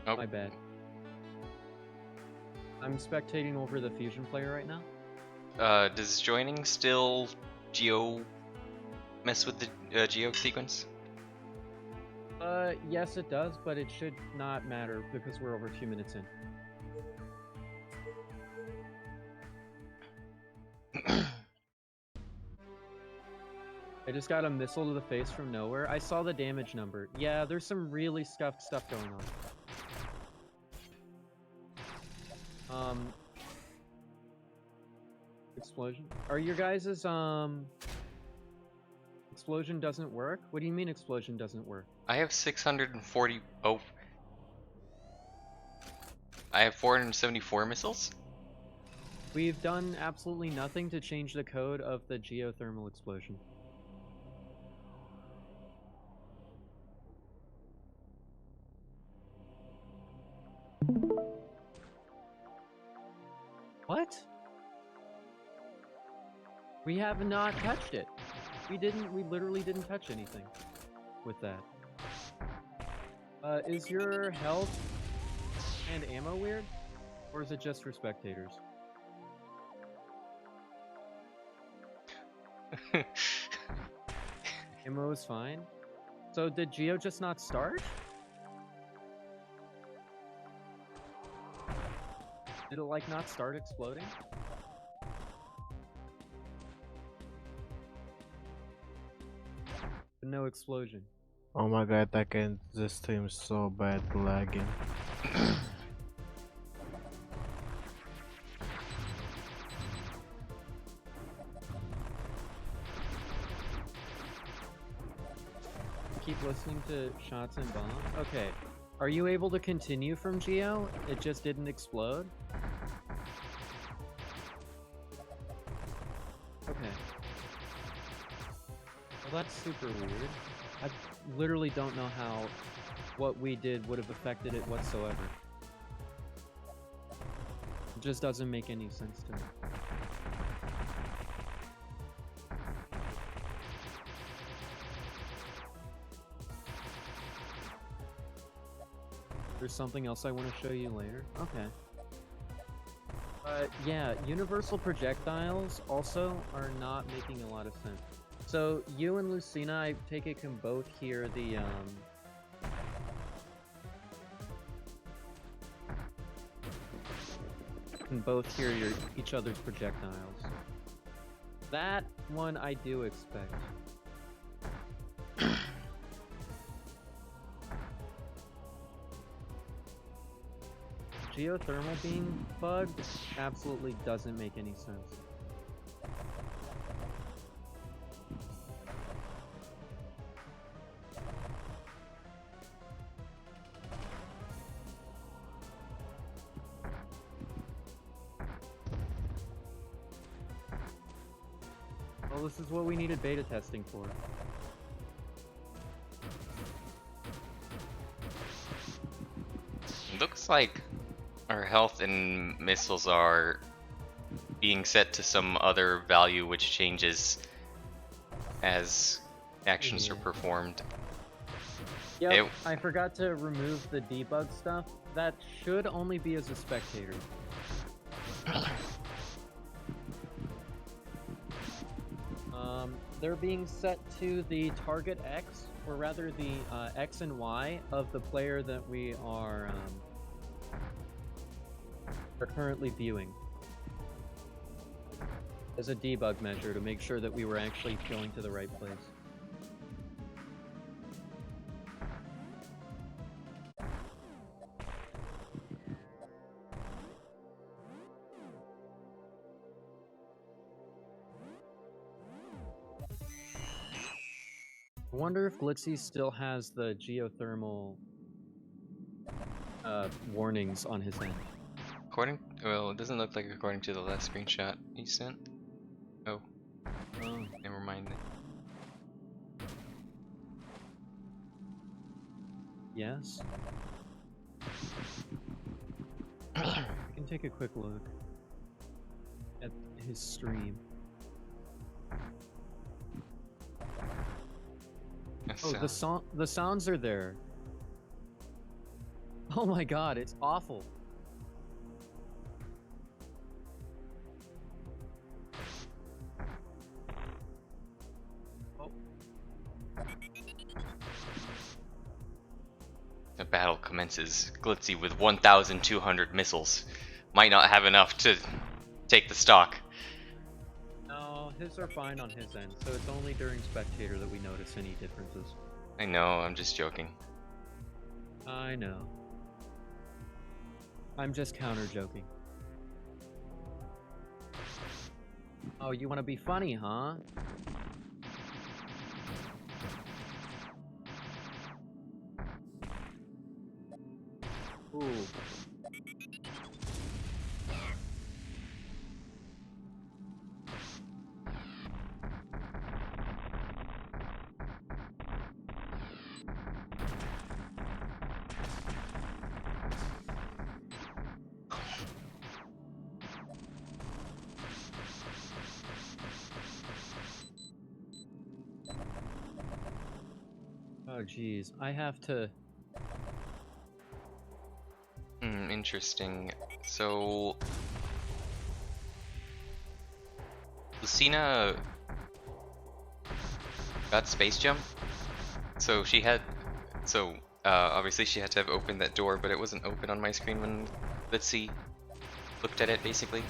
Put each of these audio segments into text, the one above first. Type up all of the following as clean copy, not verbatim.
Oh. My bad. I'm spectating over the fusion player right now. Does joining still mess with the geo sequence? Yes it does, but it should not matter because we're over 2 minutes in. I just got a missile to the face from nowhere. I saw the damage number. Yeah, there's some really scuffed stuff going on. Explosion? Are your guys's, explosion doesn't work? What do you mean explosion doesn't work? I have 640... Oh. I have 474 missiles? We've done absolutely nothing to change the code of the geothermal explosion. What? We have not touched it. We literally didn't touch anything with that. Is your health and ammo weird? Or is it just for spectators? Ammo is fine. So did Geo just not start? Did it like not start exploding? But no explosion. Oh my god, this stream is so bad lagging. Keep listening to shots and bombs. Okay. Are you able to continue from Geo? It just didn't explode? Okay. Well, that's super weird. I literally don't know how what we did would have affected it whatsoever. It just doesn't make any sense to me. There's something else I want to show you later. Okay. Yeah, universal projectiles also are not making a lot of sense. So you and Lucina, I take it, can both hear the each other's projectiles. That one I do expect. Geothermal being bugged absolutely doesn't make any sense. Well, this is what we needed beta testing for. Looks like our health and missiles are being set to some other value which changes as actions are performed. Yep, I forgot to remove the debug stuff. That should only be as a spectator. They're being set to the target X, or rather the X and Y of the player that we are currently viewing, as a debug measure to make sure that we were actually going to the right place. I wonder if Glitzy still has the geothermal warnings on his end. Well, it doesn't look like according to the last screenshot you sent. Oh. Oh. Never mind. Yes. I can take a quick look at his stream. Oh, the sounds are there. Oh my god, it's awful. Oh. The battle commences. Glitzy with 1,200 missiles. Might not have enough to take the stock. No, his are fine on his end, so it's only during spectator that we notice any differences. I know, I'm just joking. I know. I'm just counter-joking. Oh, you want to be funny, huh? Ooh. Oh, geez. I have to... Interesting. So... Lucina got space jump. So she had... obviously she had to have opened that door, but it wasn't open on my screen when Glitzy looked at it, basically.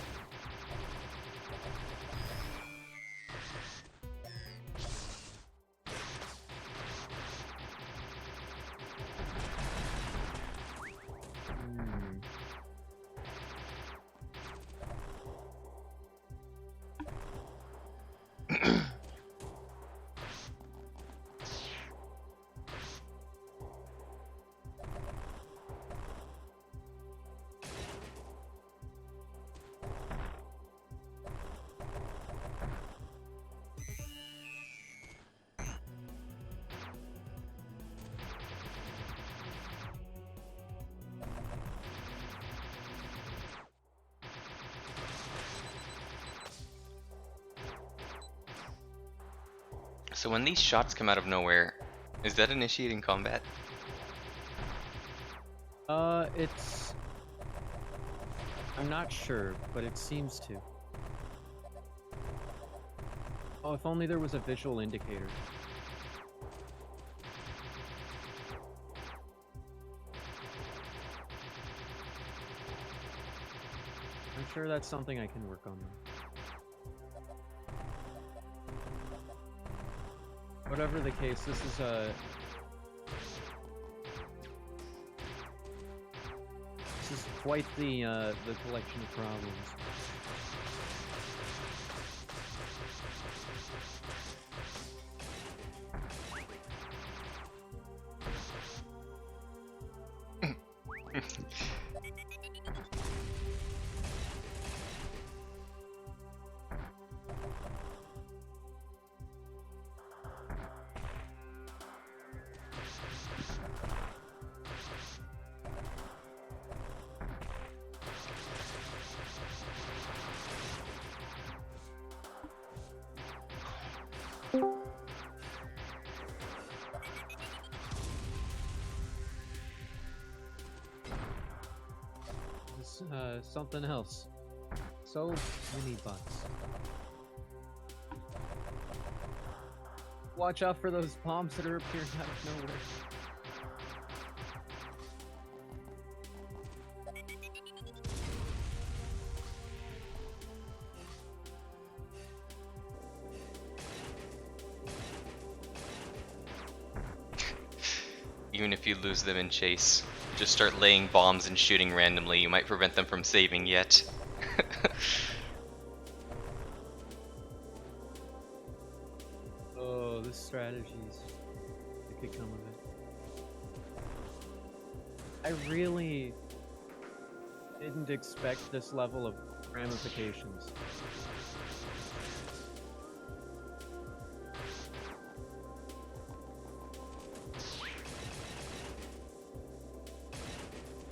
So when these shots come out of nowhere, is that initiating combat? It's... I'm not sure, but it seems to. Oh, if only there was a visual indicator. I'm sure that's something I can work on, though. Whatever the case, this is quite the collection of problems. Something else. So many bugs. Watch out for those bombs that are appearing out of nowhere. Even if you lose them in chase, just start laying bombs and shooting randomly. You might prevent them from saving yet. Oh, this strategy's... It could come of it. I really didn't expect this level of ramifications.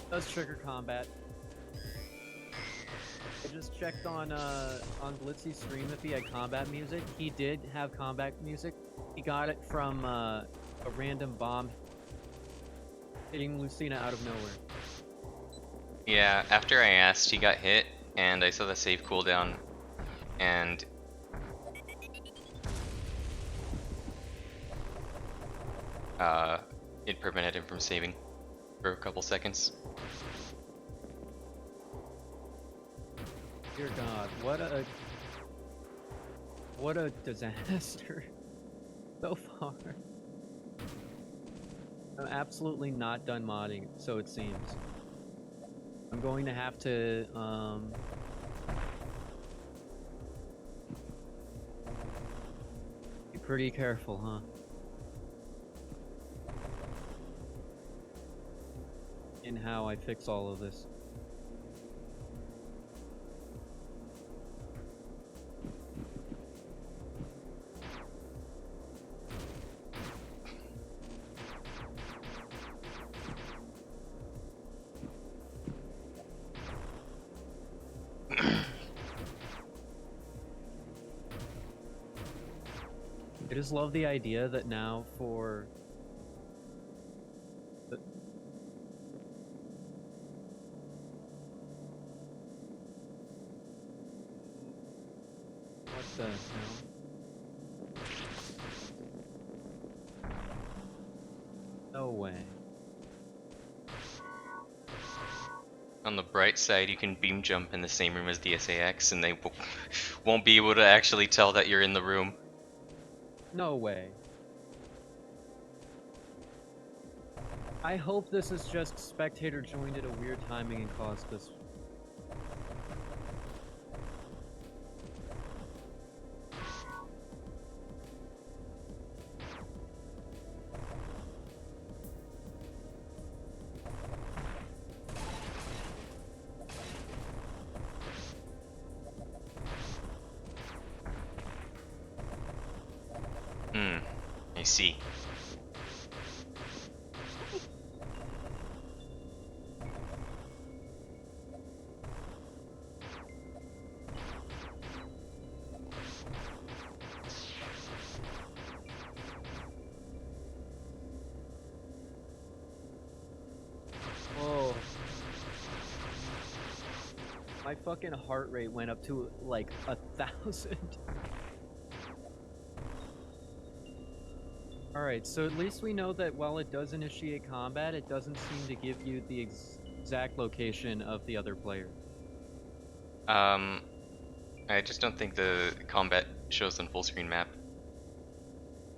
Does trigger combat. I just checked on Glitzy's stream if he had combat music. He did have combat music. He got it from a random bomb hitting Lucina out of nowhere. Yeah, after I asked, he got hit, and I saw the save cooldown, and it prevented him from saving for a couple seconds. Dear God, what a disaster so far. I'm absolutely not done modding, so it seems. I'm going to have to be pretty careful, huh? In how I fix all of this. I just love the idea that now for the what the hell? No way. On the bright side, you can beam jump in the same room as the SAX, and they won't be able to actually tell that you're in the room. No way. I hope this is just spectator joined at a weird timing and caused this. I see. Whoa. My fucking heart rate went up to like 1,000. Alright, so at least we know that while it does initiate combat, it doesn't seem to give you the exact location of the other player. I just don't think the combat shows on full screen map.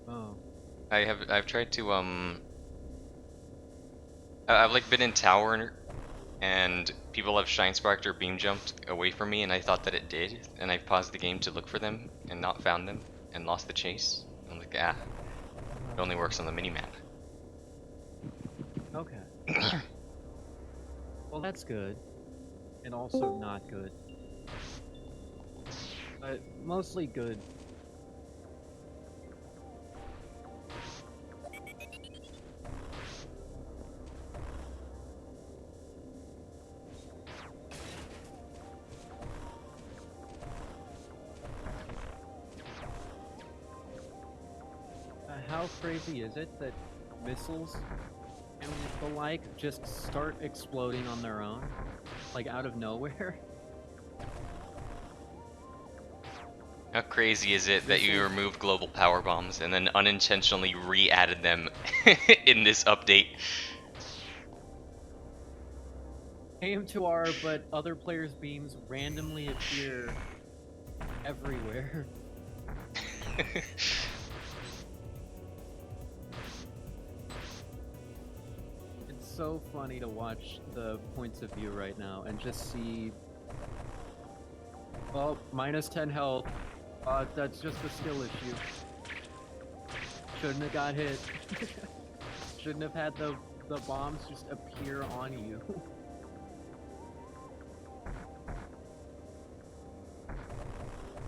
Oh. I've tried to I've like been in tower and people have shine sparked or beam jumped away from me, and I thought that it did, and I paused the game to look for them and not found them and lost the chase. I'm like, it only works on the minimap. Okay. Well, that's good. And also not good. But mostly good. How crazy is it that missiles and the like just start exploding on their own? Like out of nowhere? How crazy is it that you removed global power bombs and then unintentionally re-added them in this update? AM2R, but other players' beams randomly appear everywhere. It's so funny to watch the points of view right now and just see... Oh, minus 10 health. That's just a skill issue. Shouldn't have got hit. Shouldn't have had the bombs just appear on you.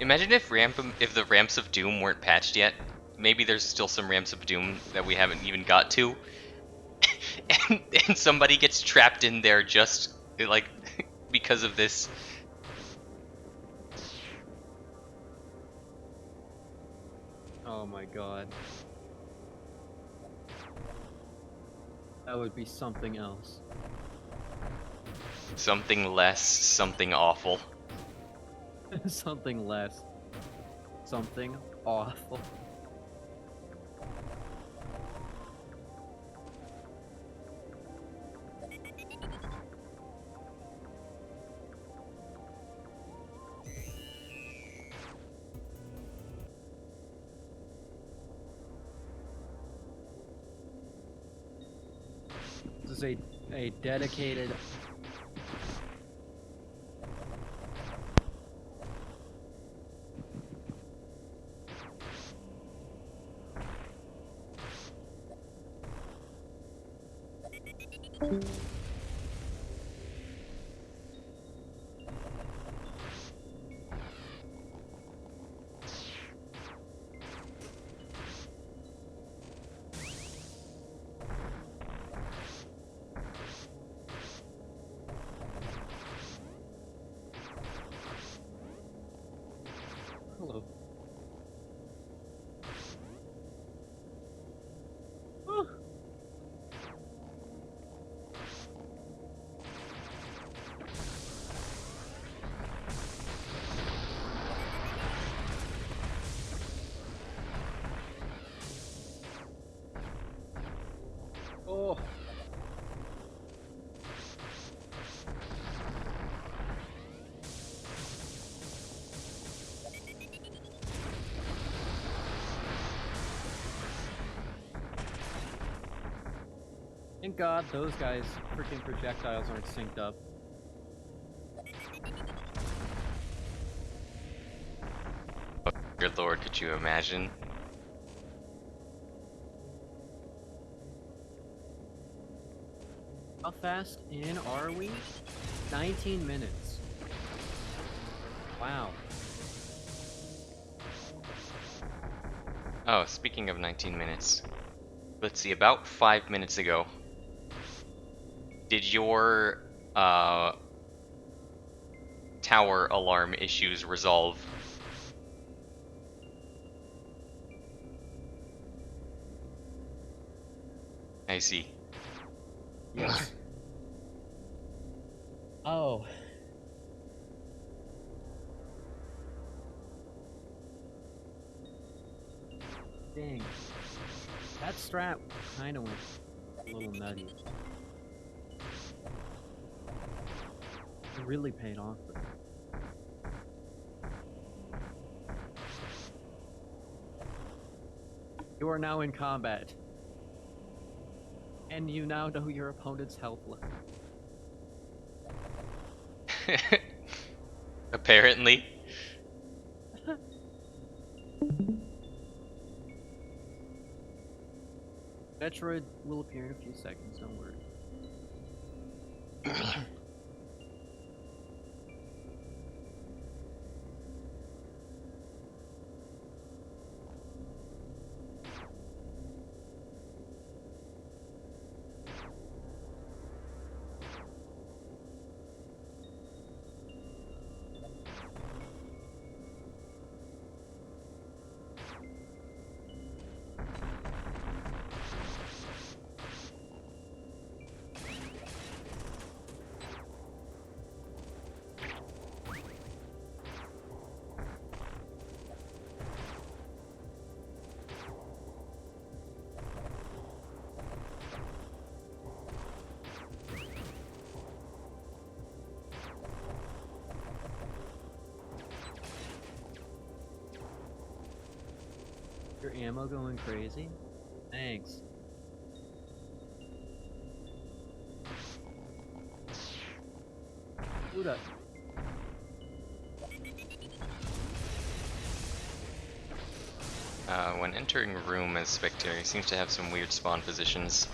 Imagine if the ramps of doom weren't patched yet. Maybe there's still some ramps of doom that we haven't even got to, and somebody gets trapped in there just like because of this. Oh my god. That would be something else. Something less, something awful. Something less. Something awful. This is a dedicated. Hello. Whew. Oh. Thank God those guys' freaking projectiles aren't synced up. Dear Lord, could you imagine? How fast in are we? 19 minutes. Wow. Oh, speaking of 19 minutes. Let's see, about 5 minutes ago, did your tower alarm issues resolve? I see. Yes. Oh. Dang. That strat kind of went a little nutty. It really paid off. You are now in combat. And you now know your opponent's health level. Apparently. Metroid will appear in a few seconds, don't worry. Your ammo going crazy? Thanks. Buddha. When entering a room as Spectre, he seems to have some weird spawn positions.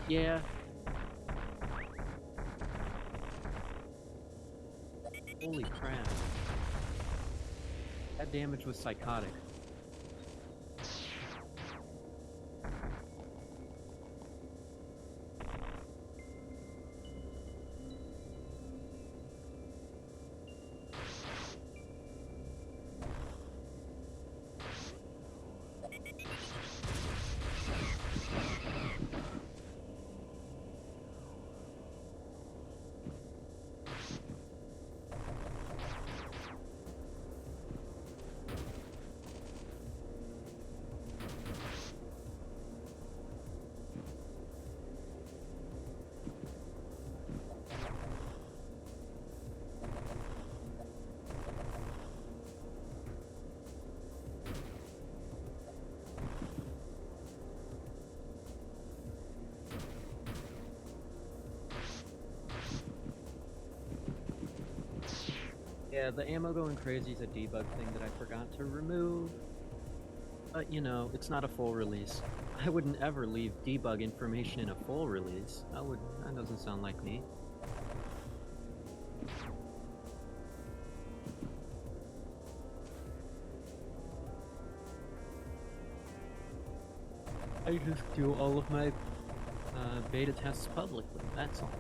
Yeah. Holy crap. That damage was psychotic. Yeah, the ammo going crazy is a debug thing that I forgot to remove. But, you know, it's not a full release. I wouldn't ever leave debug information in a full release. That doesn't sound like me. I just do all of my beta tests publicly, that's all.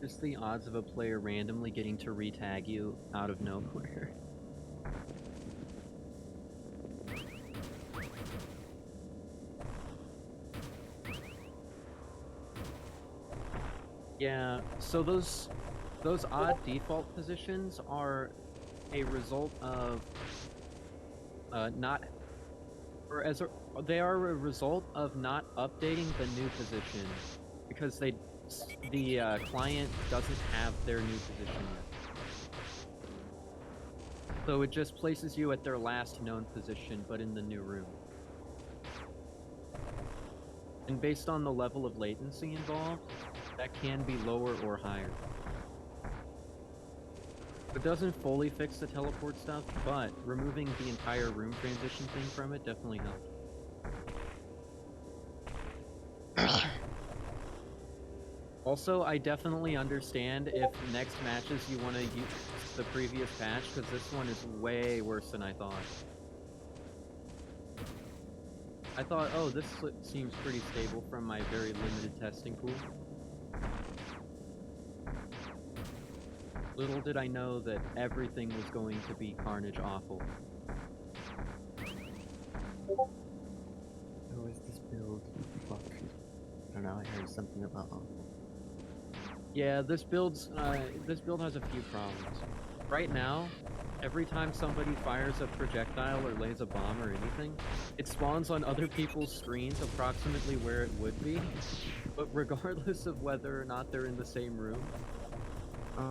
Just the odds of a player randomly getting to retag you out of nowhere. Yeah, so those odd default positions are a result of they are a result of not updating the new position because the client doesn't have their new position yet. So it just places you at their last known position, but in the new room. And based on the level of latency involved, that can be lower or higher. It doesn't fully fix the teleport stuff, but removing the entire room transition thing from it definitely helped. Also, I definitely understand if next matches you want to use the previous patch, because this one is way worse than I thought. I thought, oh, this seems pretty stable from my very limited testing pool. Little did I know that everything was going to be carnage awful. Who is this build? Fuck. I don't know, I heard something about Yeah, this build has a few problems. Right now, every time somebody fires a projectile or lays a bomb or anything, it spawns on other people's screens approximately where it would be, but regardless of whether or not they're in the same room.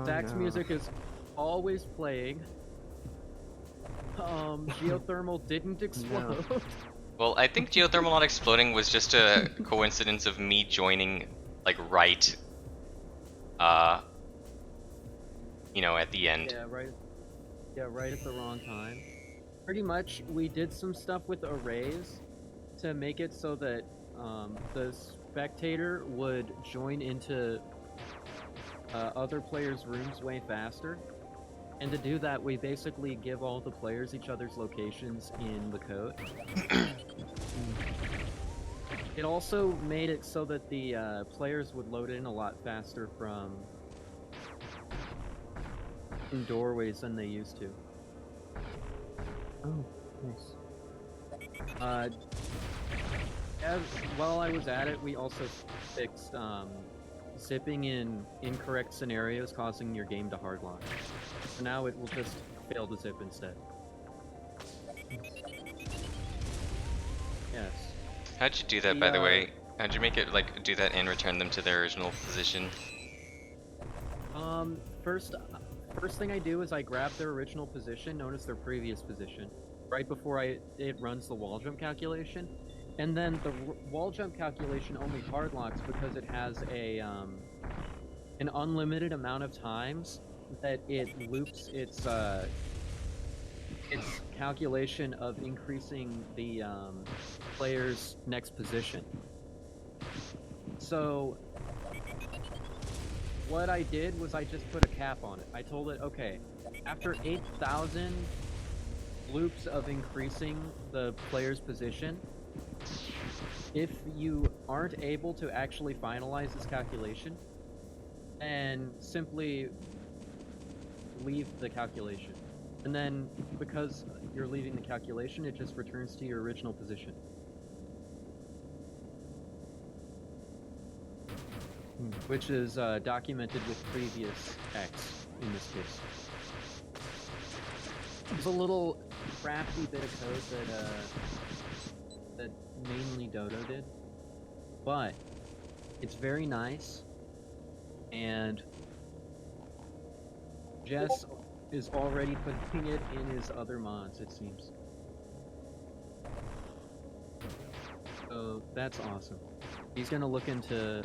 Zach's music is always playing. Geothermal didn't explode. No. Well, I think geothermal not exploding was just a coincidence of me joining, like, right, you know, at the end. Yeah, right at the wrong time. Pretty much, we did some stuff with arrays to make it so that the spectator would join into other players' rooms way faster. And to do that, we basically give all the players each other's locations in the code. It also made it so that the players would load in a lot faster from doorways than they used to. Oh, nice. While I was at it, we also fixed zipping in incorrect scenarios causing your game to hardlock. So now it will just fail to zip instead. Yes. How'd you do that, by the way? How'd you make it, like, do that and return them to their original position? First thing I do is I grab their original position, known as their previous position, right before it runs the wall jump calculation. And then the wall jump calculation only hardlocks because it has an unlimited amount of times that it loops its calculation of increasing the player's next position. So what I did was I just put a cap on it. I told it, okay, after 8,000 loops of increasing the player's position, if you aren't able to actually finalize this calculation, then simply leave the calculation. And then, because you're leaving the calculation, it just returns to your original position. Which is documented with previous X in this case. There's a little crafty bit of code that mainly Dodo did, but it's very nice, and Jess is already putting it in his other mods, it seems. So that's awesome. He's gonna look into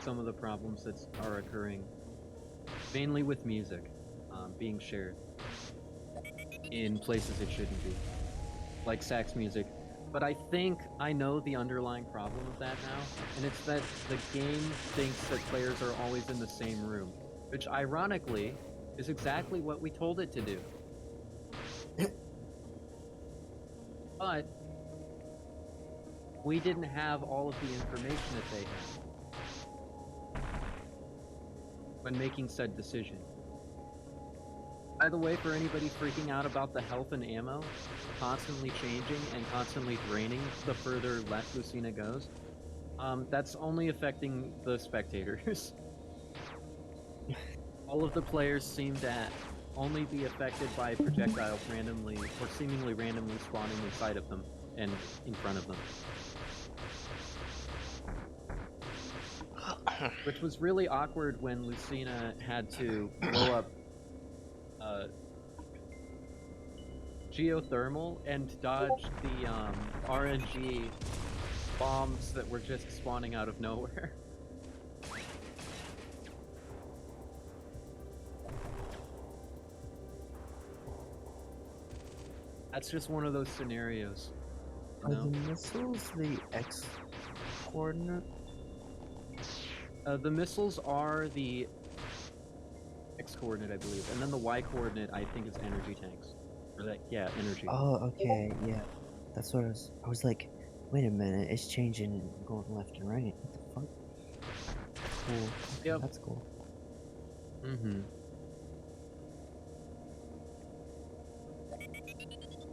some of the problems that are occurring, mainly with music being shared in places it shouldn't be, like sax music. But I think I know the underlying problem of that now, and it's that the game thinks that players are always in the same room, which ironically is exactly what we told it to do. But we didn't have all of the information that they had when making said decision. By the way, for anybody freaking out about the health and ammo constantly changing and constantly draining the further left Lucina goes, that's only affecting the spectators. All of the players seem to only be affected by projectiles randomly or seemingly randomly spawning inside of them and in front of them. Which was really awkward when Lucina had to blow up geothermal and dodge the RNG bombs that were just spawning out of nowhere. That's just one of those scenarios. Are the missiles the X coordinate? The missiles are the X coordinate, I believe, and then the Y coordinate I think is energy tanks. Or that, yeah, energy. Oh, okay, yeah. That's what I was like, wait a minute, it's changing, going left and right. What the fuck? Cool. Okay, Yep. that's cool. Mm-hmm.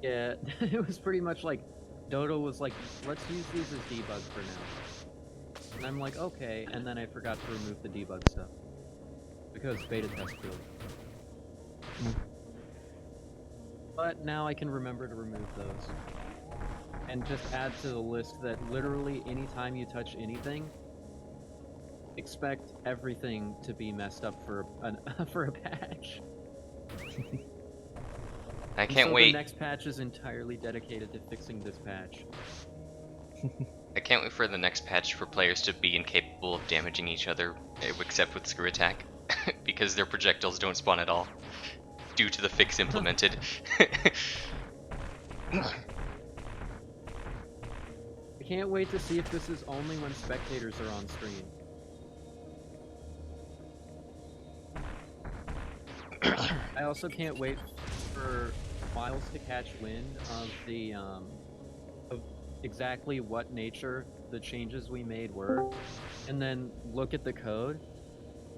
Yeah, it was pretty much like Dodo was like, let's use these as debug for now. And I'm like, okay, and then I forgot to remove the debug stuff. Because beta test failed. But now I can remember to remove those. And just add to the list that literally anytime you touch anything, expect everything to be messed up for for a patch. I And can't so wait. The next patch is entirely dedicated to fixing this patch. I can't wait for the next patch for players to be incapable of damaging each other, except with screw attack, because their projectiles don't spawn at all, due to the fix implemented. I can't wait to see if this is only when spectators are on screen. I also can't wait for Miles to catch wind of the of exactly what nature the changes we made were, and then look at the code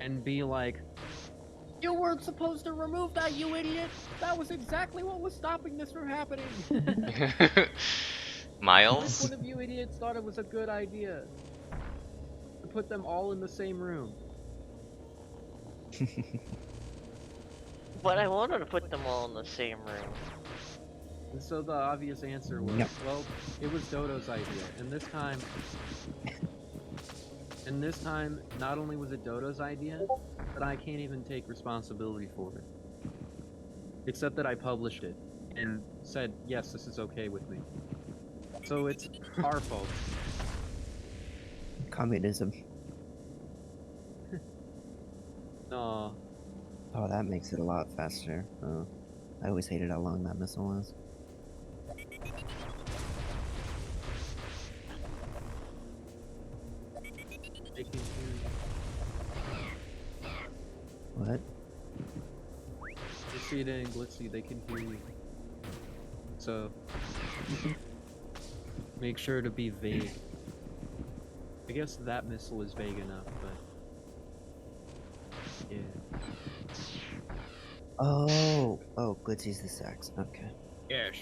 and be like, "You weren't supposed to remove that, you idiot! That was exactly what was stopping this from happening." Which Miles? one of you idiots thought it was a good idea to put them all in the same room? But I wanted to put them all in the same room. And so the obvious answer was, Yep. well, it was Dodo's idea. And this time, not only was it Dodo's idea, but I can't even take responsibility for it. Except that I published it and said, yes, this is okay with me. So it's our fault. Communism. No. Oh, that makes it a lot faster. Oh, I always hated how long that missile was. They can hear What? you. Lucina and Glitzy, they can hear you. So, make sure to be vague. I guess that missile is vague enough, but... yeah. Oh, Glitzy's the sax. Okay. Yes.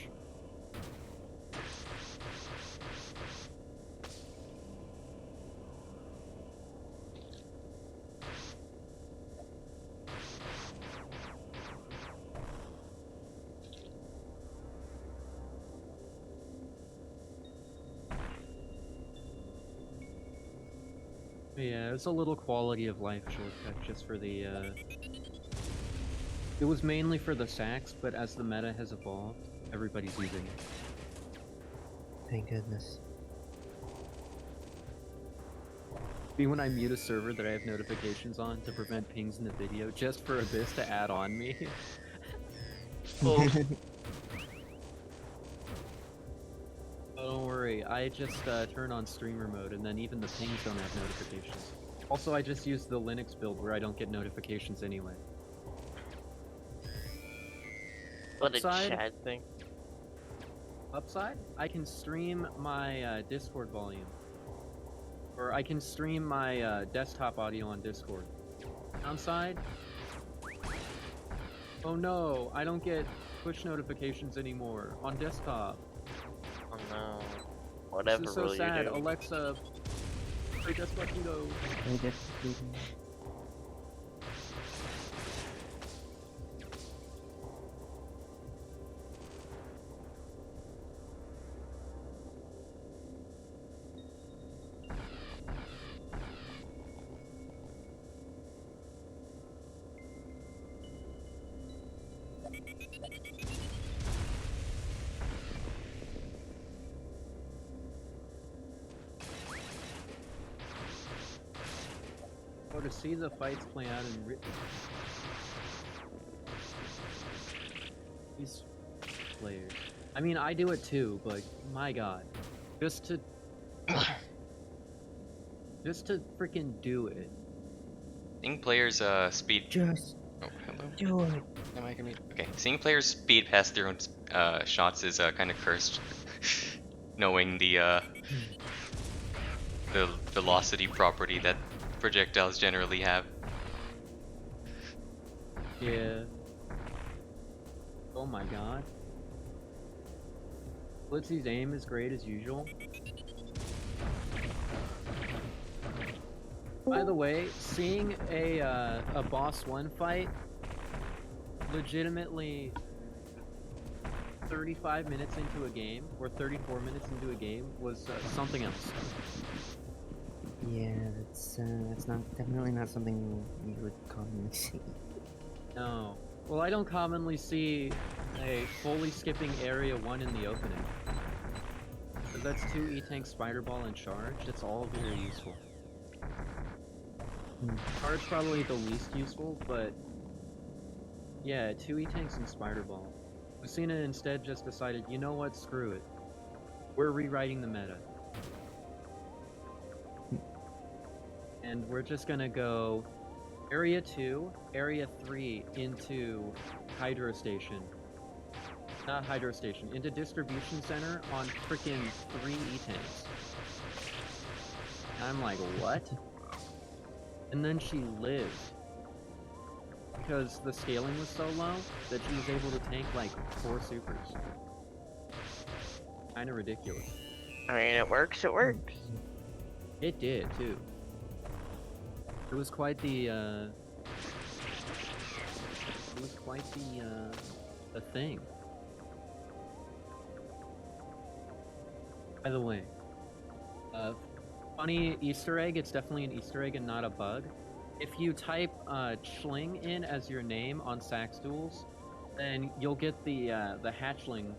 Yeah, it's a little quality of life shortcut just for the, It was mainly for the sax, but as the meta has evolved, everybody's using it. Thank goodness. Be when I mute a server that I have notifications on to prevent pings in the video, just for Abyss to add on me. Oh, Oh, don't worry, I just turn on streamer mode, and then even the pings don't have notifications. Also, I just use the Linux build where I don't get notifications anyway. what a Upside? Chad thing. Upside, I can stream my Discord volume. Or I can stream my desktop audio on Discord. Downside? Oh no, I don't get push notifications anymore on desktop. Oh no. Whatever This is so will you sad. do? Alexa, play Despacito. Play Despacito. Oh, to see the fights play out in these players. I mean, I do it too, but my god. Just to freaking do it. Seeing players speed. Just Oh, hello. do it. Am I gonna be okay? Seeing players speed past their own shots is kind of cursed. Knowing the velocity property that projectiles generally have. Yeah. Oh my god. Glitzy's aim is great as usual. By the way, seeing a boss 1 fight legitimately 35 minutes into a game, or 34 minutes into a game, was something else. Yeah, that's not definitely not something you would commonly see. No. Well, I don't commonly see a fully skipping Area 1 in the opening. But that's 2 E-Tank, Spider Ball, and Charge. It's all very useful. Charge probably the least useful, but yeah, 2 E-Tanks and Spider Ball. Lucina instead just decided, you know what, screw it. We're rewriting the meta. And we're just gonna go Area 2, Area 3 into Hydro Station. Not Hydro Station, into Distribution Center on frickin' 3 E-Tanks. I'm like, what? And then she lived. Because the scaling was so low that she was able to tank like 4 supers. Kinda ridiculous. I mean, it works, it works. It did, too. It was quite the, the thing. By the way, funny Easter egg, it's definitely an Easter egg and not a bug. If you type, Schling in as your name on Sax Duels, then you'll get the hatchling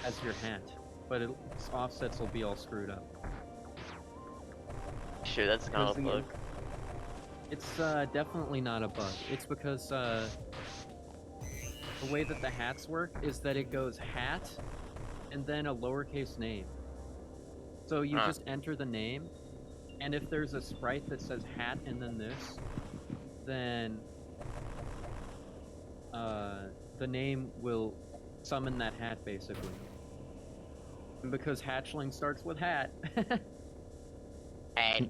as your hat. But its offsets will be all screwed up. Sure, that's not a Because bug. It's definitely not a bug. It's because the way that the hats work is that it goes hat and then a lowercase name. So you just enter the name, and if there's a sprite that says hat and then this, then the name will summon that hat basically. And because hatchling starts with hat. Hey.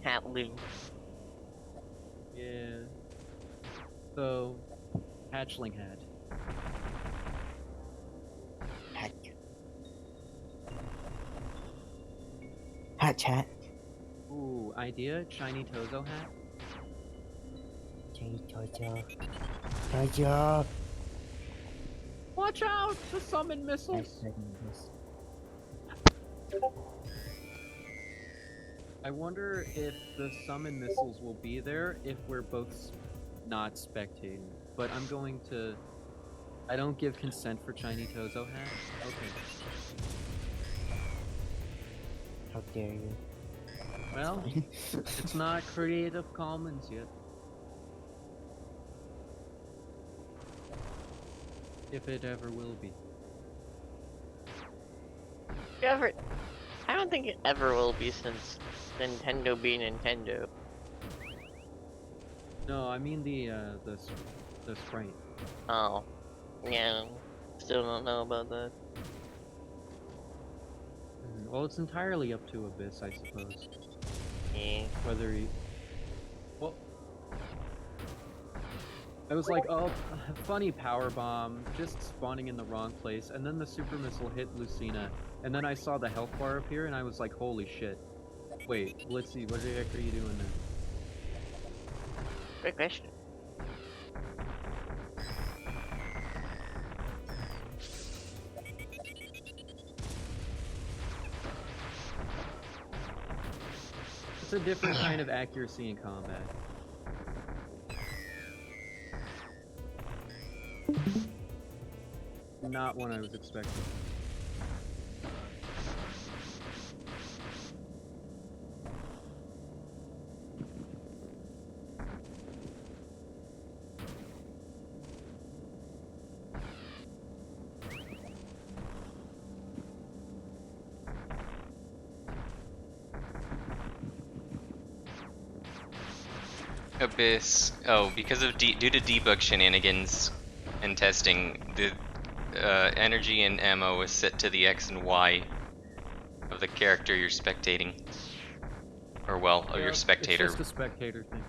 Hatloo. Yeah. So, hatchling hat. Hat. Hat chat. Ooh, idea? Shiny Tozo hat? Tojo. Tojo. Watch out! The summon missiles! This. I wonder if the summon missiles will be there if we're both not spectating. But I'm going to... I don't give consent for Shiny Tozo hat? Okay. How dare you? Well, it's not Creative Commons yet. If it ever will be. Ever. I don't think it ever will be since Nintendo being Nintendo. No, I mean the sprite. Oh. Yeah. Still don't know about that. Well, it's entirely up to Abyss, I suppose. Yeah. Whether he... Well... I was like, oh, funny power bomb, just spawning in the wrong place, and then the super missile hit Lucina, and then I saw the health bar appear, and I was like, holy shit. Wait, Glitzy, what the heck are you doing there? Great question. It's a different kind of accuracy in combat. Not what I was expecting. Abyss. Oh, because of due to debug shenanigans and testing, the energy and ammo is set to the X and Y of the character you're spectating. Or well, of your spectator. It's just a spectator thing.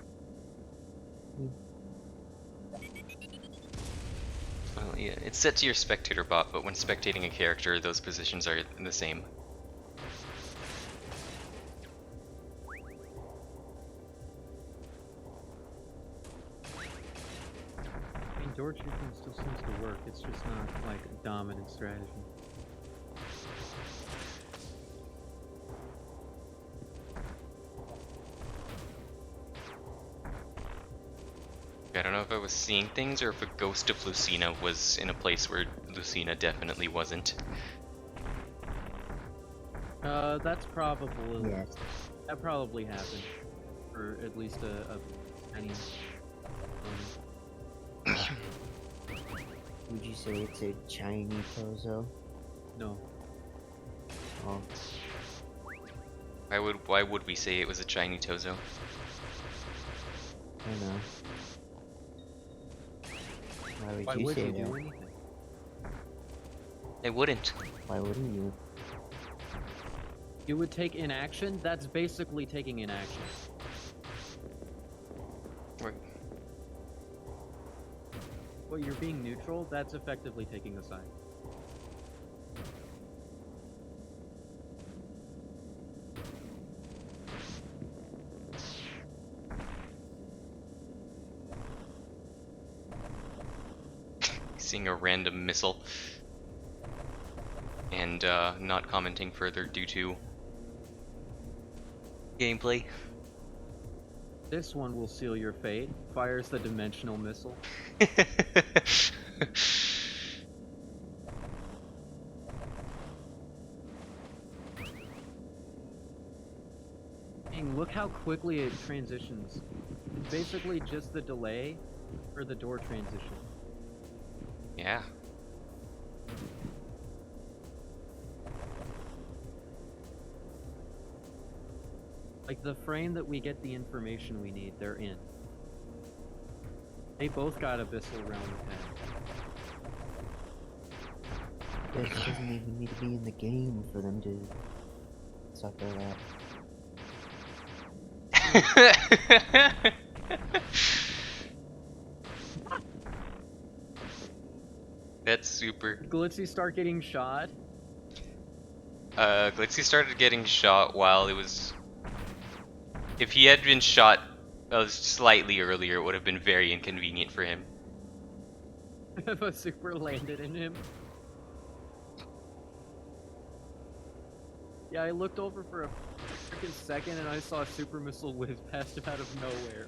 Well, yeah, it's set to your spectator bot, but when spectating a character, those positions are the same. I mean, door shooting still seems to work, it's just not, like, a dominant strategy. I don't know if I was seeing things or if a ghost of Lucina was in a place where Lucina definitely wasn't. That's probably... Yes. That probably happened. Or at least a tiny... Would you say it's a Chinese Tozo? no. Oh, Why would we say it was a shiny Tozo? I don't know. Why Why would you would say you do that? anything? It wouldn't. Why wouldn't you? You would take inaction? That's basically taking inaction. Right. Well, you're being neutral, that's effectively taking a side. Seeing a random missile and not commenting further due to gameplay. This one will seal your fate. Fires the dimensional missile. Dang, look how quickly it transitions. It's basically just the delay for the door transition. Yeah. Like, the frame that we get the information we need, they're in. They both got Abyssal Realm attack. It doesn't even need to be in the game for them to suck their lap. That's super. Glitzy start getting shot. Glitzy started getting shot while it was... If he had been shot slightly earlier, it would have been very inconvenient for him. If a super landed in him. Yeah, I looked over for a freaking second and I saw a super missile whiz past him out of nowhere.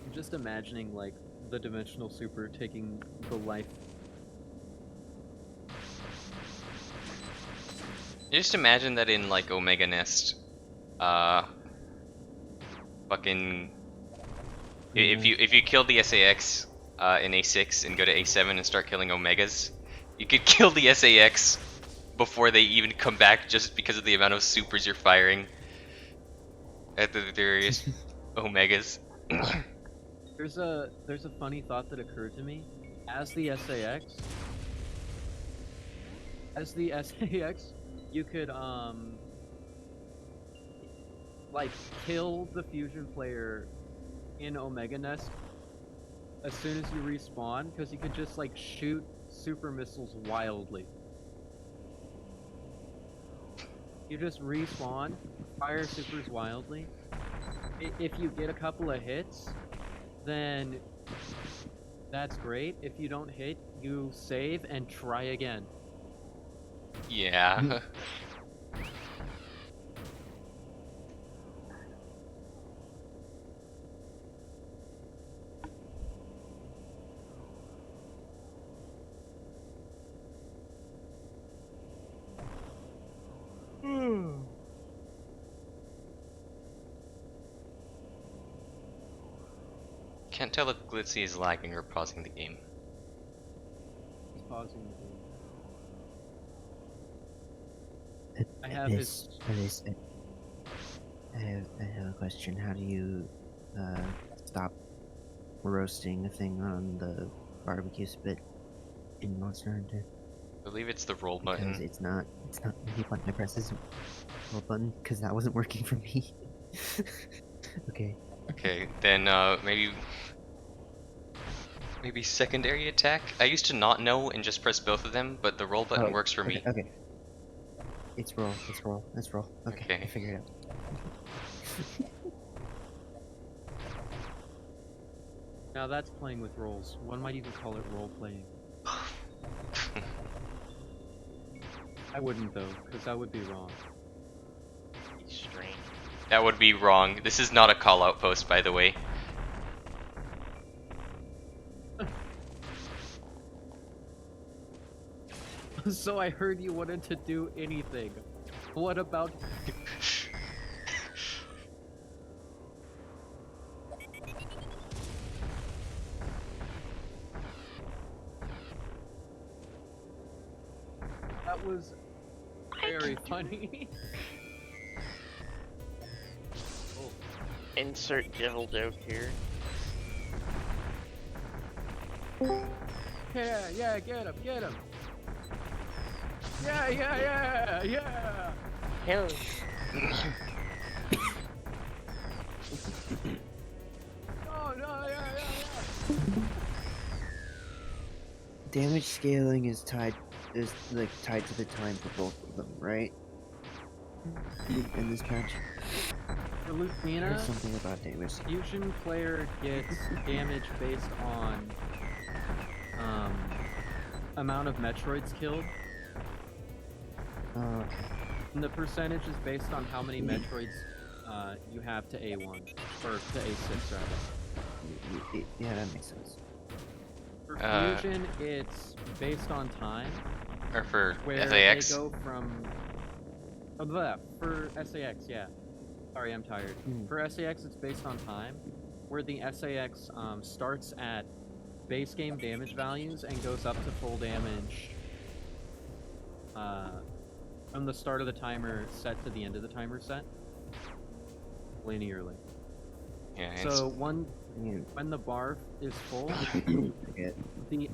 I'm just imagining, like, the dimensional super taking the life. Just imagine that in like Omega Nest, fucking if you kill the SAX in A6 and go to A7 and start killing Omegas, you could kill the SAX before they even come back just because of the amount of supers you're firing at the various Omegas. There's a funny thought that occurred to me. As the SAX, you could like kill the fusion player in Omega Nest as soon as you respawn, because you could just like shoot super missiles wildly. You just respawn, fire supers wildly. If you get a couple of hits, then that's great. If you don't hit, you save and try again. Yeah. Can't tell if Glitzy is lagging or pausing the game. He's pausing the game. I I have his. I have a question. How do you stop roasting a thing on the barbecue spit in Monster Hunter? I believe it's the roll Because button. it's not any button I press is roll button because that wasn't working for me. Okay. Okay, then maybe secondary attack. I used to not know and just press both of them, but the roll button Oh, works for me. Okay. It's roll. Let's roll. Okay. Okay. I figured it out. Now that's playing with roles. One might even call it role playing. I wouldn't though, because that would be wrong. Strange. That would be wrong. This is not a call out post, by the way. So I heard you wanted to do anything. What about? That was very funny. Oh. Insert devil joke here. Yeah, get him. Yeah. Hell, Oh no, yeah. Damage scaling is tied to the time for both of them, right? In this patch, For there's Lucina, something about damage. fusion player gets damage based on amount of Metroids killed, Oh, okay. and the percentage is based on how many Metroids you have to A1 or to A6 rather. Yeah, that makes sense. For Uh, fusion, it's based on time, Or for where SAX. they go from. For SAX, yeah. Sorry, I'm tired. Hmm. For SAX, it's based on time, where the SAX starts at base game damage values and goes up to full damage from the start of the timer set to the end of the timer set, linearly. Yeah, So when the bar is full, Forget. the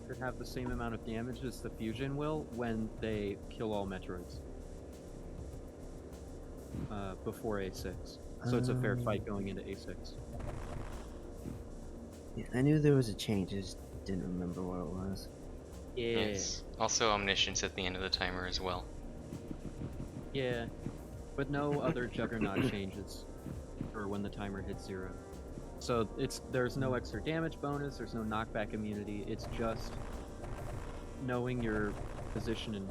should have the same amount of damage as the fusion will when they kill all Metroids before A6. So it's a fair fight going into A6. Yeah, I knew there was a change. I just didn't remember what it was. Yes. Also omniscience at the end of the timer as well. Yeah, but no other Juggernaut changes for when the timer hits 0. So there's no extra damage bonus, there's no knockback immunity, it's just knowing your position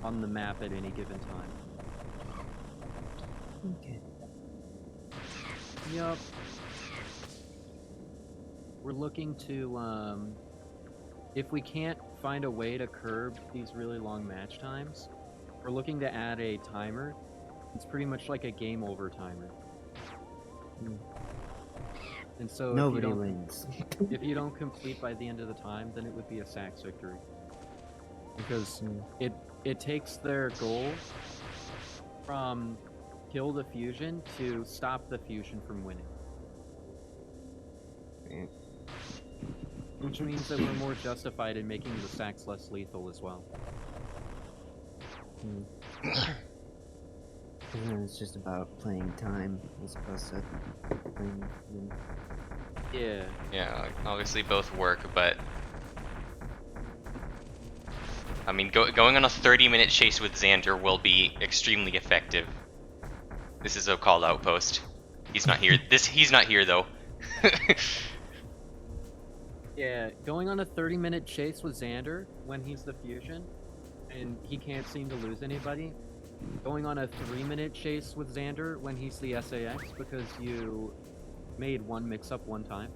on the map at any given time. Okay. Yup. we're looking to, if we can't find a way to curb these really long match times, we're looking to add a timer. It's pretty much like a game over timer. And so Nobody wins. if you don't complete by the end of the time, then it would be a Sax victory. Because it takes their goal from kill the fusion to stop the fusion from winning. Which means that we're more justified in making the Sax less lethal as well. And then it's just about playing time as opposed to playing. Yeah. Yeah, like, obviously both work, but I mean, going on a 30-minute chase with Xander will be extremely effective. This is a call outpost. He's not here. He's not here though. Yeah, going on a 30-minute chase with Xander when he's the fusion, and he can't seem to lose anybody. Going on a 3-minute chase with Xander when he's the SAX because you made one mix-up one time.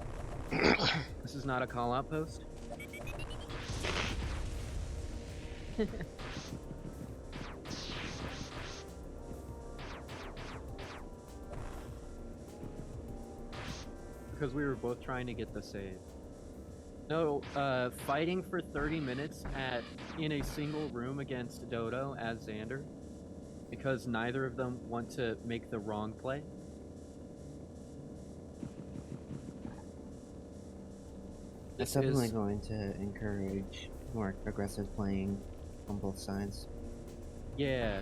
This is not a call outpost. Because we were both trying to get the save. No, fighting for 30 minutes in a single room against Dodo as Xander, because neither of them want to make the wrong play. It's definitely going to encourage more aggressive playing on both sides. Yeah.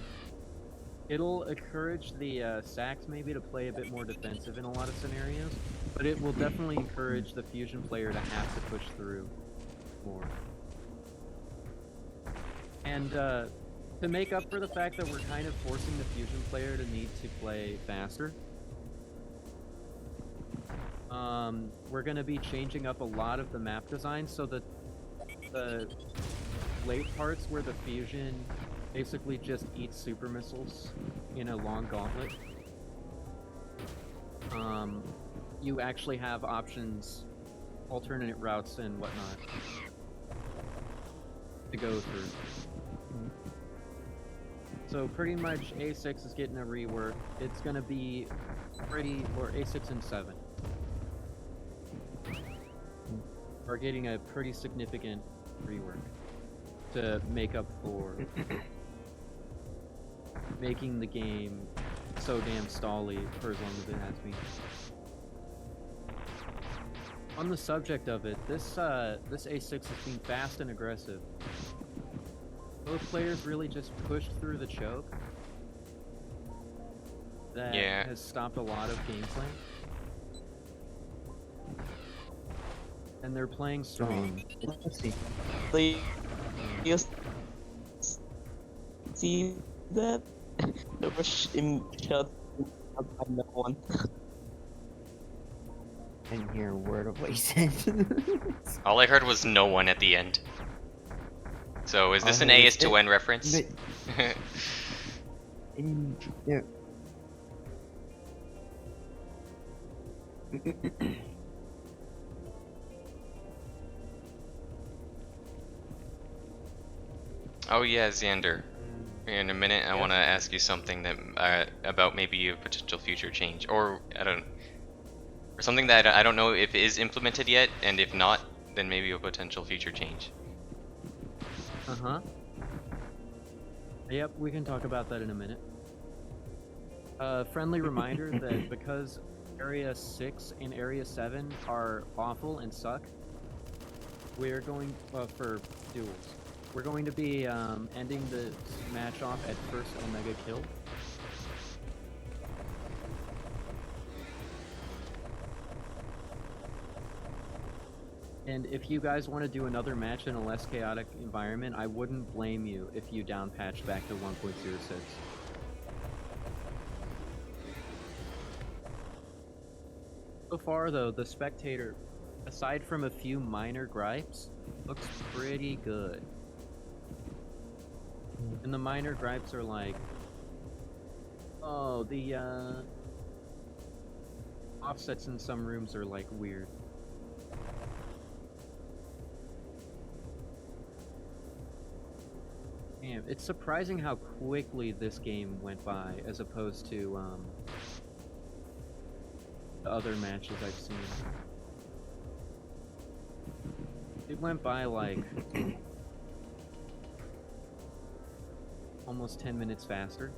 It'll encourage the Sax maybe to play a bit more defensive in a lot of scenarios, but it will definitely encourage the fusion player to have to push through more. And to make up for the fact that we're kind of forcing the fusion player to need to play faster, we're going to be changing up a lot of the map design so that the late parts where the fusion basically just eats super missiles in a long gauntlet, you actually have options, alternate routes and whatnot to go through. So pretty much A6 is getting a rework. It's gonna be or A6 and 7 are getting a pretty significant rework to make up for making the game so damn stally for as long as it has been. On the subject of it, this A6 has been fast and aggressive. Both players really just pushed through the choke. That has stopped a lot of gameplay. And they're playing strong. Let's see. You see that? The rush in shot by no one. Didn't hear a word of what he said. All I heard was no one at the end. So is this an A is to N reference? Yeah. Oh yeah, Xander. In a minute, I want to ask you something that about maybe a potential future change, or or something that I don't know if it is implemented yet, and if not, then maybe a potential future change. Yep, we can talk about that in a minute. Friendly reminder that because Area 6 and Area 7 are awful and suck, we're going, for duels, we're going to be ending the match off at first Omega kill. And if you guys want to do another match in a less chaotic environment, I wouldn't blame you if you down patch back to 1.06. So far though, the Spectator, aside from a few minor gripes, looks pretty good. And the minor gripes are like, oh, the offsets in some rooms are like weird. Damn, it's surprising how quickly this game went by as opposed to the other matches I've seen. It went by like almost 10 minutes faster.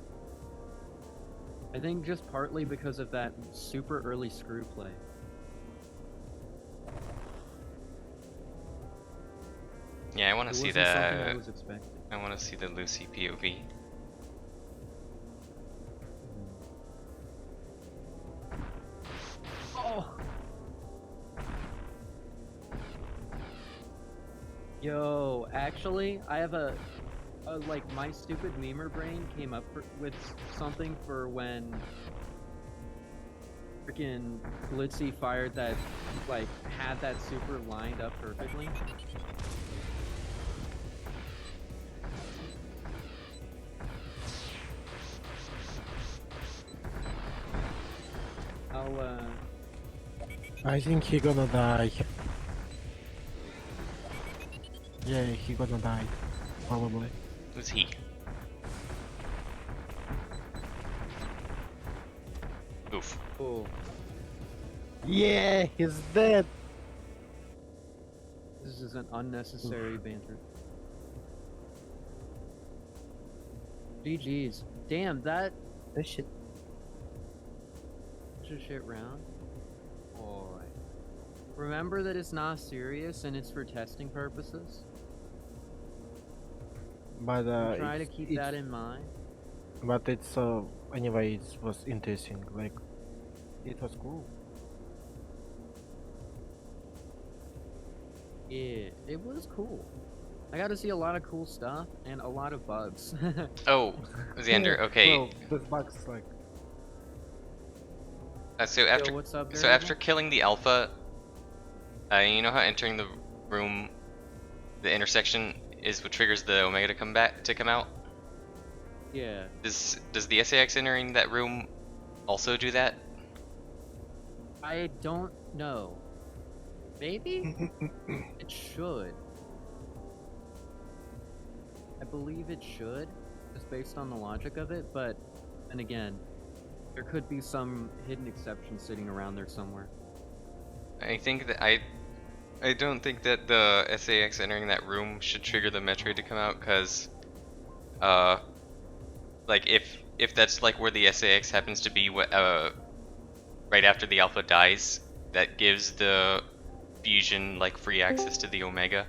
I think just partly because of that super early screw play. Yeah, I want It to see wasn't something I that. was expecting. I want to see the Lucy POV. Oh! Yo, actually, I have a like my stupid memer brain came up with something for when freaking Glitzy fired that, like, had that super lined up perfectly. I'll I think he gonna die. Yeah, he gonna die. Probably. Who's he? Oof. oh, Yeah, he's dead. this is an unnecessary banter. GG's. Damn, that This shit. shit round. Boy. Remember that it's not serious and it's for testing purposes. But Try to keep that in mind. But it's anyway, it was interesting. Like, it was cool. Yeah, it was cool. I got to see a lot of cool stuff and a lot of bugs. Oh, Xander. Okay. Well, this bug's like. So after Yo, what's up, so Variable? after killing the alpha, you know how entering the room, the intersection is what triggers the Omega to come out. Yeah. Does the SAX entering that room also do that? I don't know. Maybe? It should. I believe it should, just based on the logic of it, but, and again, there could be some hidden exception sitting around there somewhere. I think that I don't think that the SAX entering that room should trigger the Metroid to come out, because like if that's like where the SAX happens to be right after the alpha dies, that gives the fusion like free access to the Omega.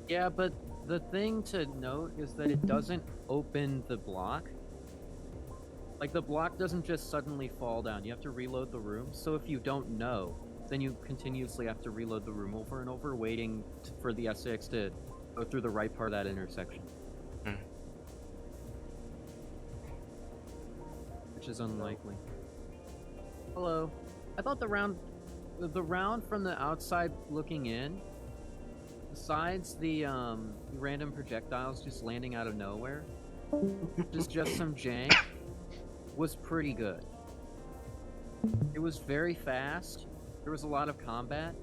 Yeah, but the thing to note is that it doesn't open the block. Like, the block doesn't just suddenly fall down. You have to reload the room. So if you don't know, then you continuously have to reload the room over and over, waiting for the SX to go through the right part of that intersection. Hmm. Which is unlikely. Hello. I thought the round from the outside looking in, besides the random projectiles just landing out of nowhere, just some jank, was pretty good. It was very fast. There was a lot of combat.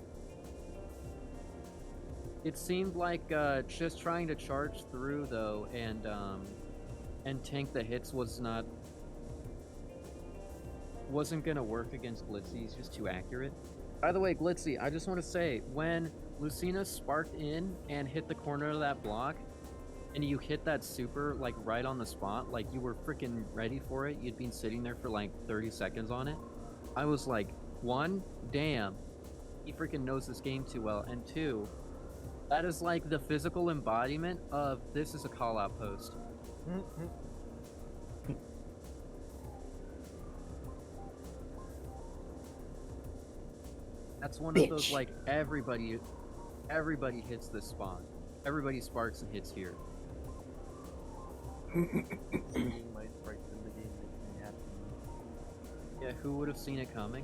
It seemed like just trying to charge through though and tank the hits wasn't gonna work against Glitzy. He's just too accurate. By the way, Glitzy, I just want to say, when Lucina sparked in and hit the corner of that block, and you hit that super, like, right on the spot, like, you were freaking ready for it, you'd been sitting there for, like, 30 seconds on it, I was like, one, damn, he freaking knows this game too well, and two, that is, like, the physical embodiment of this is a call-out post. That's one of those, like, everybody hits this spot. Everybody sparks and hits here. Seeing my sprites in the game makes me happy. Yeah, who would have seen it coming?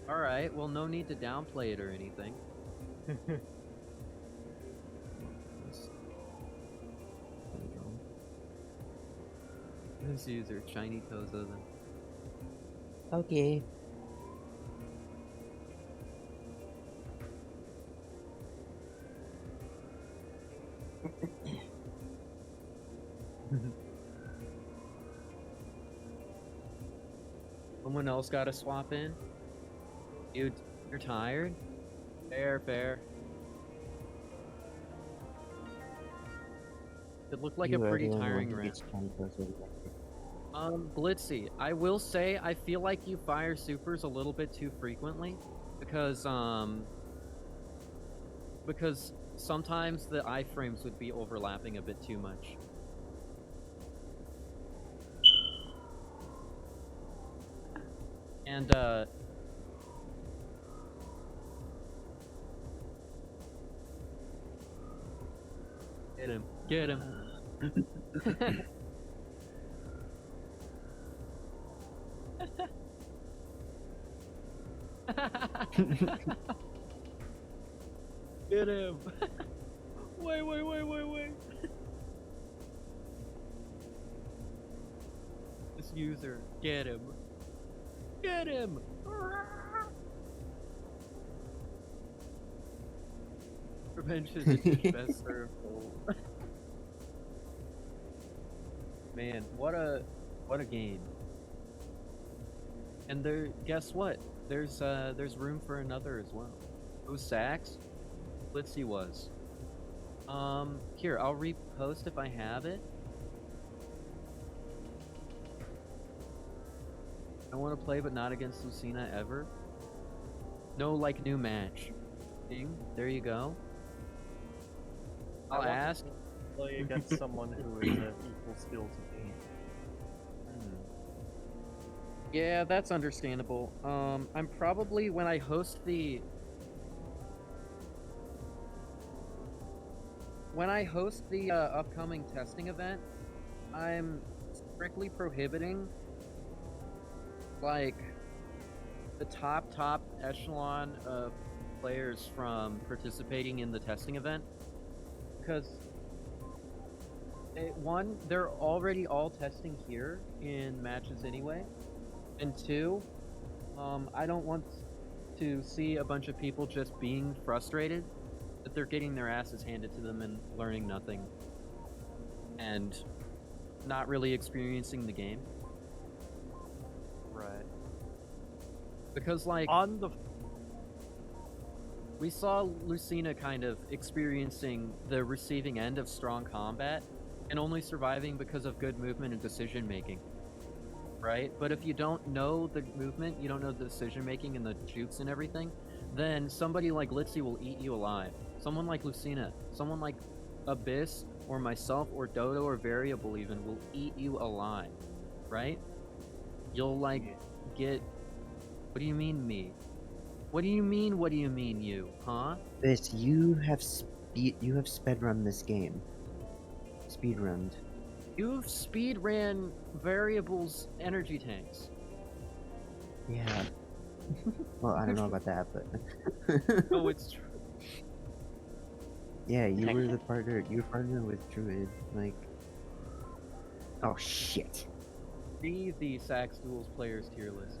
Alright, well, no need to downplay it or anything. This user, shiny toes oven. Okay. Someone else got to swap in. You're tired? Fair. It looked like You a are pretty the only one tiring who round. gets 20 plus elected. Glitzy, I will say I feel like you fire supers a little bit too frequently because sometimes the iframes would be overlapping a bit too much. And get him. Get him! Wait. This user, get him. Get him! Revenge is the best served. Man, what a game. And there, guess what? There's room for another as well. Those sacks? Glitzy was. Here, I'll repost if I have it. I want to play, but not against Lucina ever. No, like, new match. Ding. There you go. I'll ask. Play against someone who is of equal skill to me. Yeah, that's understandable. I'm probably when I host the upcoming testing event, I'm strictly prohibiting like the top echelon of players from participating in the testing event because one, they're already all testing here in matches anyway, and two, I don't want to see a bunch of people just being frustrated that they're getting their asses handed to them and learning nothing and not really experiencing the game. Right. Because, like, On the we saw Lucina kind of experiencing the receiving end of strong combat and only surviving because of good movement and decision making. Right? But if you don't know the movement, you don't know the decision making and the jukes and everything, then somebody like Glitzy will eat you alive. Someone like Lucina, someone like Abyss, or myself, or Dodo, or Variable even, will eat you alive. Right? You'll, like, get... What do you mean, me? What do you mean, you? Huh? This, you have sped run this game. Speed runned. You've speed ran Variable's energy tanks. Yeah. Well, I don't know about that, but. Oh, it's true. Yeah, you were the partner. You were partner with Druid. Like. Oh shit. Read the Sax Duels players tier list.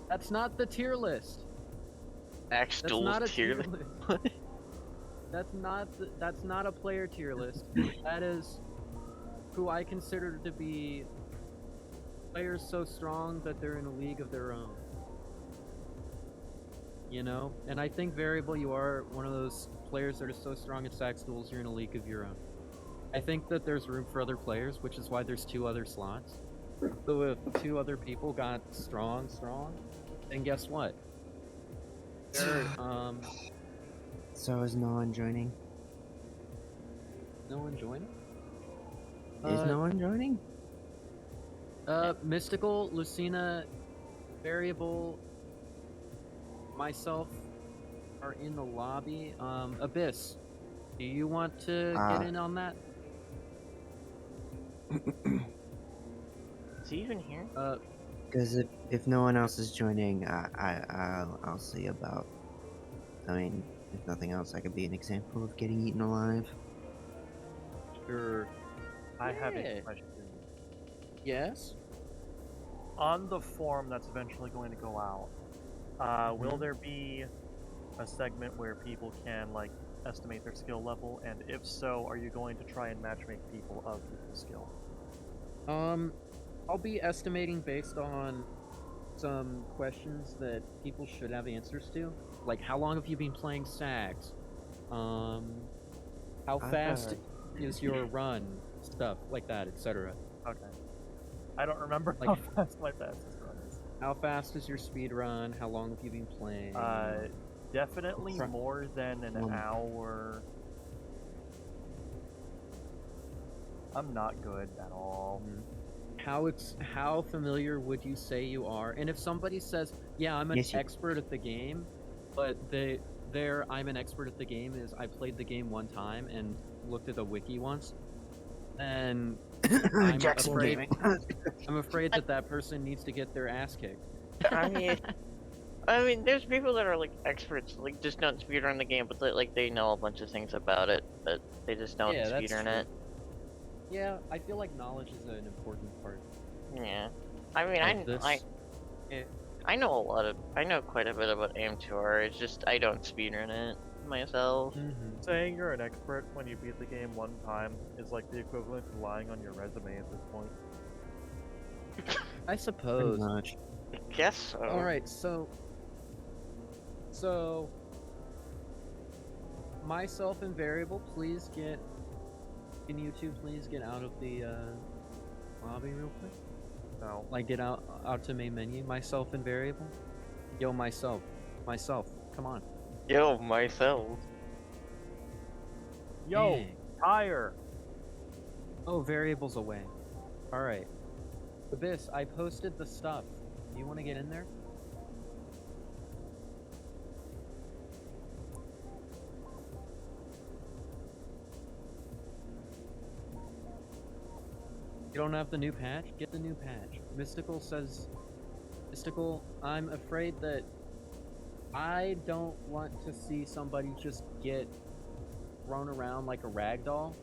That's not the tier list. Axe That's Duels not a tier tier list. That's not a player tier list. That is who I consider to be players so strong that they're in a league of their own. You know? And I think Variable, you are one of those players that are so strong at Sax Duels, you're in a league of your own. I think that there's room for other players, which is why there's 2 other slots. So if 2 other people got strong, then guess what? They're, So is no one joining? no one joining? Is no one joining? Mystical, Lucina, Variable, myself are in the lobby. Abyss, do you want to get in on that? Is he even here? Because if no one else is joining, I'll see about. I mean, if nothing else, I could be an example of getting eaten alive. Sure. I have Yeah. a question. Yes? On the form that's eventually going to go out, will there be a segment where people can like estimate their skill level? And if so, are you going to try and matchmake people of equal skill? I'll be estimating based on some questions that people should have answers to, like how long have you been playing Sags? How I've fast got- is your run? Stuff like that, etc. Okay. I don't remember Like- how fast my fastest run is. How fast is your speed run? How long have you been playing? Definitely Pro- more than an hour. I'm not good at all. How familiar would you say you are? And if somebody says, "Yeah, I'm an Yes, you- expert at the game," but their "I'm an expert at the game" is I played the game one time and looked at the wiki once, then I'm Jackson afraid Gaming. I'm afraid that person needs to get their ass kicked. I mean, there's people that are like experts, like just don't speedrun the game, but they know a bunch of things about it, but they just don't Yeah, that's speedrun true. it. Yeah, I feel like knowledge is an important part. Yeah. I mean, Like this. I know quite a bit about AM2R. It's just I don't speedrun it myself. Mhm. Saying you're an expert when you beat the game one time is like the equivalent to lying on your resume at this point. I Pretty suppose. much. I guess so. All right, so myself and variable, please get. Can you two please get out of the lobby real quick? No. Like get out to main menu. Myself and variable. Yo, myself. Come on. Yo, myself. Yo, Dang. tire! Oh, variables away. All right. Abyss, I posted the stuff. Do you want to get in there? You don't have the new patch? Get the new patch. Mystical says... Mystical, I'm afraid that I don't want to see somebody just get thrown around like a rag doll.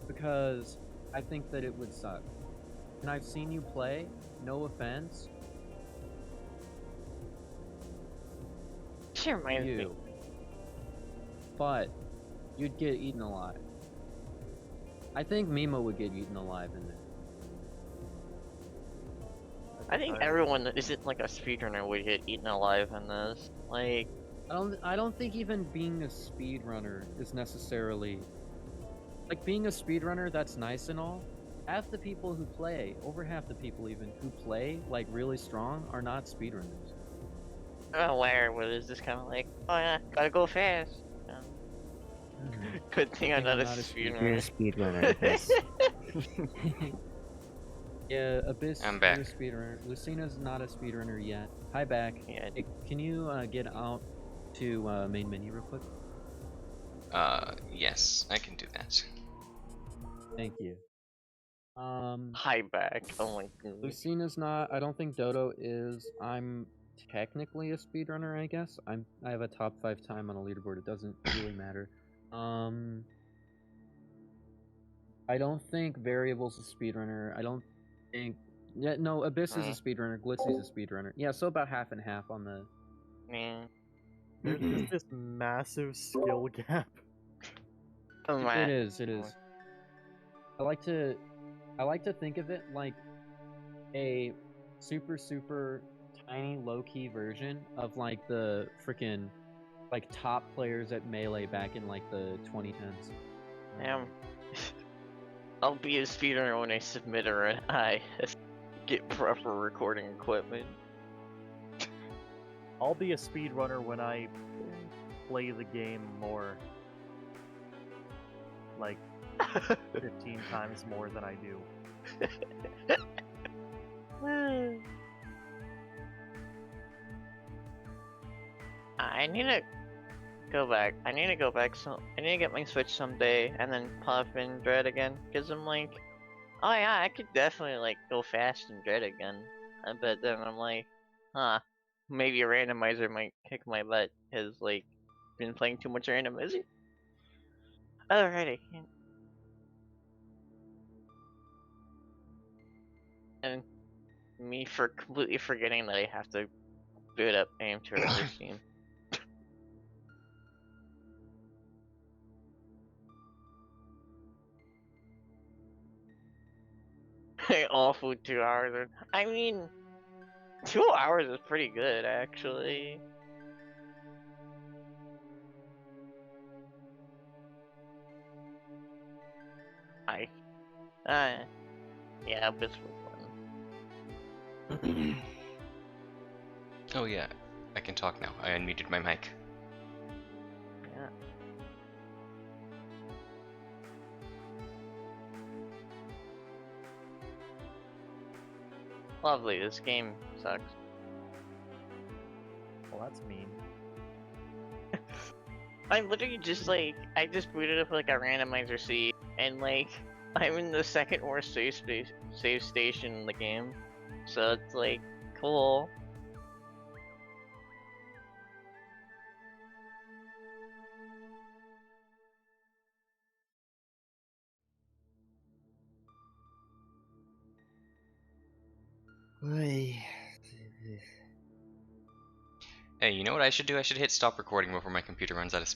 Because I think that it would suck. And I've seen you play, no offense, She reminds me. you. But you'd get eaten alive. I think Mimo would get eaten alive in there. I think everyone that isn't like a speedrunner would get eaten alive in this. Like, I don't think even being a speedrunner is necessarily like being a speedrunner, that's nice and all. Half the people who play, over half the people even who play like really strong are not speedrunners. where it's just kind of like, oh yeah, gotta go fast. Good thing I'm not a You're a speedrunner. speedrunner. Yes. Yeah, Abyss, I'm you're back. a speedrunner. Lucina's not a speedrunner yet. Hi, back. Yeah. Hey, can you get out to main menu real quick? Yes, I can do that. Thank you. Hi back. Oh my goodness. Lucina's not. I don't think Dodo is. I'm technically a speedrunner, I guess. I have a top 5 time on a leaderboard. It doesn't really matter. I don't think Variable's a speedrunner. I don't think. Yeah, no. Abyss is a speedrunner. Glitzy's a speedrunner. Yeah, so about half and half on the. Man. There's just this massive skill gap. Oh my. It is. It is. I like to think of it like a super tiny low key version of like the freaking like top players at Melee back in like the 2010s. Damn. I'll be a speedrunner when I submit or I get proper recording equipment. I'll be a speedrunner when I play the game more. Like 15 times more than I do. I need to go back. I need to go back. So I need to get my Switch someday and then pop in Dread again. Cause I'm like, oh yeah, I could definitely like go fast in Dread again. But then I'm like, huh, maybe a randomizer might kick my butt. Cause like, been playing too much randomizer. Alrighty. And me for completely forgetting that I have to boot up aim to another Steam. I awful 2 hours. I mean, 2 hours is pretty good, actually. Yeah, this was fun. Oh yeah, I can talk now. I unmuted my mic. Yeah. Lovely, this game sucks. Well, that's mean. I literally just I just booted up like a randomizer seed, and like, I'm in the second worst save station in the game. So it's like, cool. Why? Hey, you know what I should do? I should hit stop recording before my computer runs out of space.